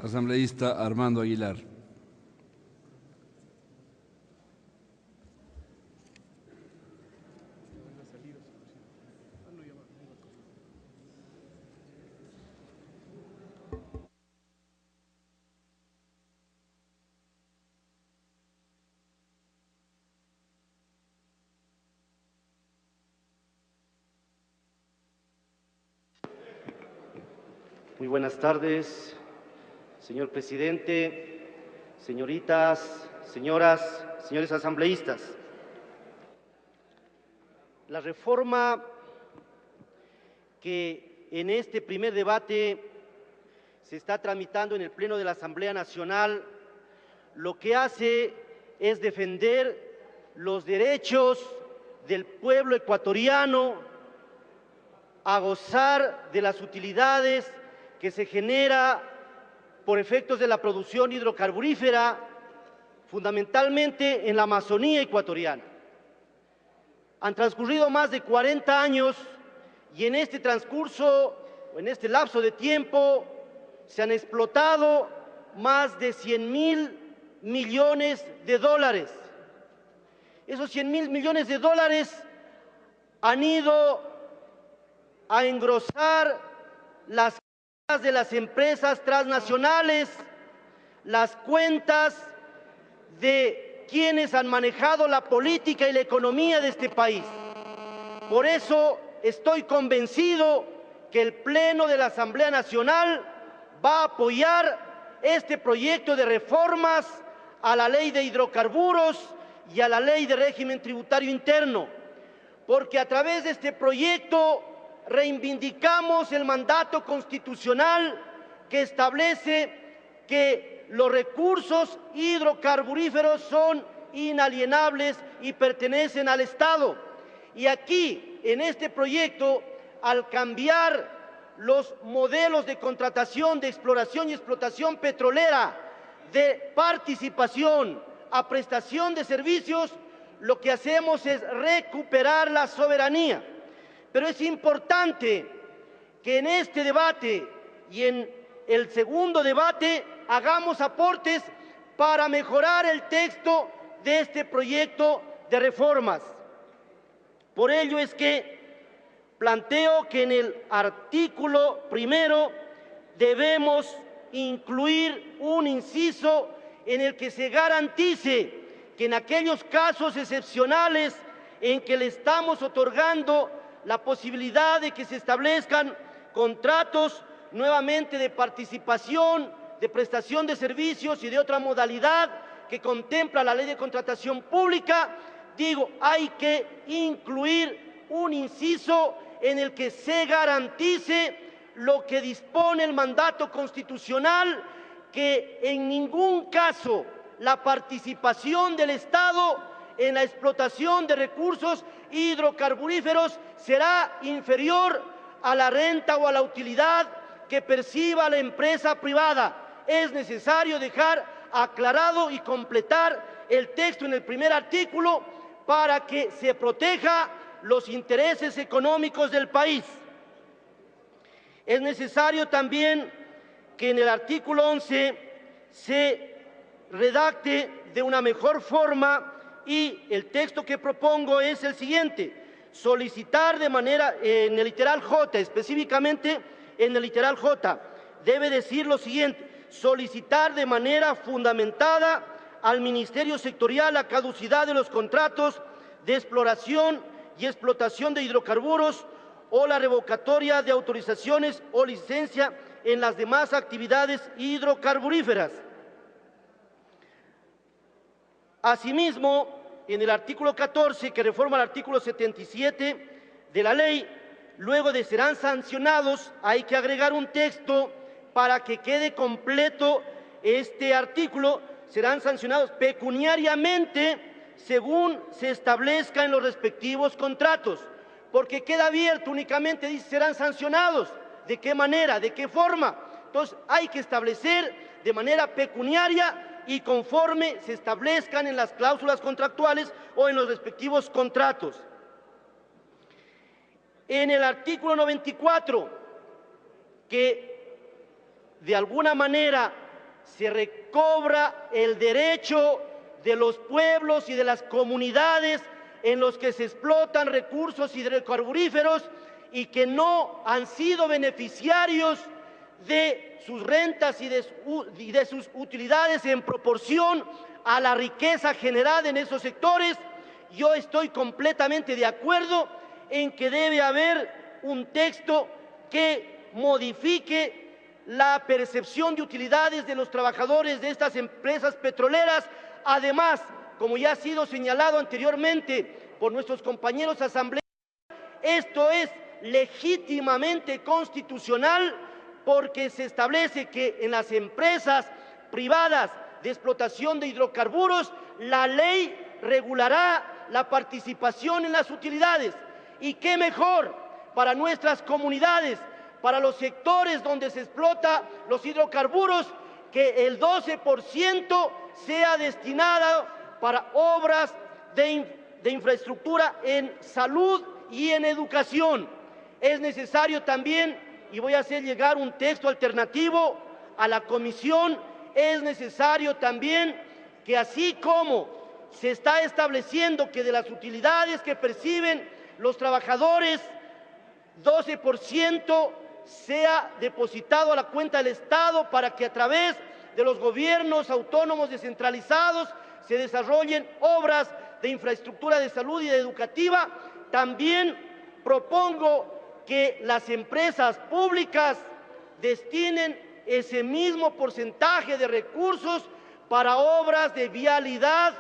Asambleísta Armando Aguilar. Muy buenas tardes, señor presidente, señoritas, señoras, señores asambleístas. La reforma que en este primer debate se está tramitando en el Pleno de la Asamblea Nacional, lo que hace es defender los derechos del pueblo ecuatoriano a gozar de las utilidades que se genera por efectos de la producción hidrocarburífera, fundamentalmente en la Amazonía ecuatoriana. Han transcurrido más de 40 años y en este transcurso, o en este lapso de tiempo, se han explotado más de 100.000 millones de dólares. Esos 100.000 millones de dólares han ido a engrosar las cuentas de las empresas transnacionales, las cuentas de quienes han manejado la política y la economía de este país. Por eso estoy convencido que el Pleno de la Asamblea Nacional va a apoyar este proyecto de reformas a la Ley de Hidrocarburos y a la Ley de Régimen Tributario Interno, porque a través de este proyecto reivindicamos el mandato constitucional que establece que los recursos hidrocarburíferos son inalienables y pertenecen al Estado. Y aquí, en este proyecto, al cambiar los modelos de contratación, de exploración y explotación petrolera, de participación a prestación de servicios, lo que hacemos es recuperar la soberanía. Pero es importante que en este debate y en el segundo debate hagamos aportes para mejorar el texto de este proyecto de reformas. Por ello es que planteo que en el artículo primero debemos incluir un inciso en el que se garantice que en aquellos casos excepcionales en que le estamos otorgando la posibilidad de que se establezcan contratos nuevamente de participación, de prestación de servicios y de otra modalidad que contempla la Ley de Contratación Pública, hay que incluir un inciso en el que se garantice lo que dispone el mandato constitucional, que en ningún caso la participación del Estado en la explotación de recursos hidrocarburíferos será inferior a la renta o a la utilidad que perciba la empresa privada. Es necesario dejar aclarado y completar el texto en el primer artículo para que se proteja los intereses económicos del país. Es necesario también que en el artículo 11 se redacte de una mejor forma, y el texto que propongo es el siguiente: solicitar de manera, en el literal J, específicamente en el literal J, debe decir lo siguiente: solicitar de manera fundamentada al Ministerio Sectorial la caducidad de los contratos de exploración y explotación de hidrocarburos o la revocatoria de autorizaciones o licencia en las demás actividades hidrocarburíferas. Asimismo, en el artículo 14, que reforma el artículo 77 de la ley, luego de serán sancionados, hay que agregar un texto para que quede completo este artículo: serán sancionados pecuniariamente según se establezca en los respectivos contratos, porque queda abierto, únicamente dice serán sancionados. ¿De qué manera? ¿De qué forma? Entonces hay que establecer de manera pecuniaria y conforme se establezcan en las cláusulas contractuales o en los respectivos contratos. En el artículo 94, que de alguna manera se recobra el derecho de los pueblos y de las comunidades en los que se explotan recursos hidrocarburíferos y que no han sido beneficiarios de sus rentas y de sus utilidades en proporción a la riqueza generada en esos sectores. Yo estoy completamente de acuerdo en que debe haber un texto que modifique la percepción de utilidades de los trabajadores de estas empresas petroleras. Además, como ya ha sido señalado anteriormente por nuestros compañeros asambleístas, esto es legítimamente constitucional porque se establece que en las empresas privadas de explotación de hidrocarburos la ley regulará la participación en las utilidades. Y qué mejor para nuestras comunidades, para los sectores donde se explota los hidrocarburos, que el 12% sea destinado para obras de infraestructura en salud y en educación. Es necesario también, y voy a hacer llegar un texto alternativo a la comisión, es necesario también que así como se está estableciendo que de las utilidades que perciben los trabajadores, 12% sea depositado a la cuenta del Estado para que a través de los gobiernos autónomos descentralizados se desarrollen obras de infraestructura de salud y de educativa. También propongo que las empresas públicas destinen ese mismo porcentaje de recursos para obras de vialidad,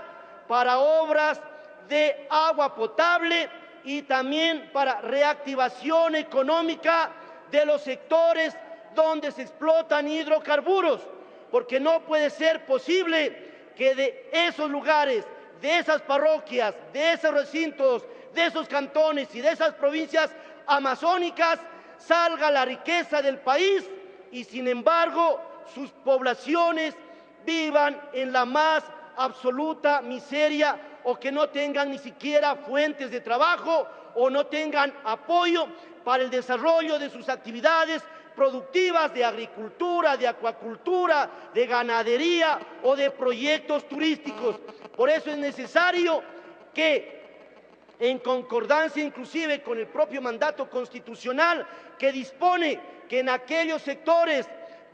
para obras de agua potable y también para reactivación económica de los sectores donde se explotan hidrocarburos, porque no puede ser posible que de esos lugares, de esas parroquias, de esos recintos, de esos cantones y de esas provincias amazónicas salga la riqueza del país y sin embargo sus poblaciones vivan en la más absoluta miseria o que no tengan ni siquiera fuentes de trabajo o no tengan apoyo para el desarrollo de sus actividades productivas de agricultura, de acuacultura, de ganadería o de proyectos turísticos. Por eso es necesario que, en concordancia inclusive con el propio mandato constitucional que dispone que en aquellos sectores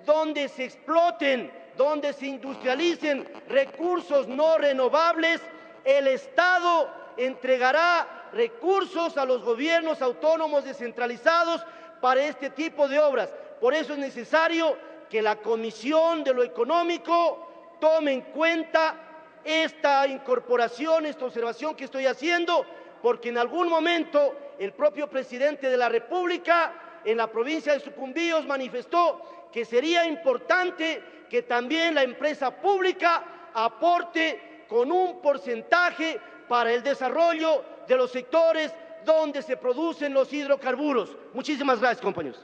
donde se exploten, donde se industrialicen recursos no renovables, el Estado entregará recursos a los gobiernos autónomos descentralizados para este tipo de obras. Por eso es necesario que la Comisión de lo Económico tome en cuenta esta incorporación, esta observación que estoy haciendo, porque en algún momento el propio presidente de la República en la provincia de Sucumbíos manifestó que sería importante que también la empresa pública aporte con un porcentaje para el desarrollo de los sectores donde se producen los hidrocarburos. Muchísimas gracias, compañeros.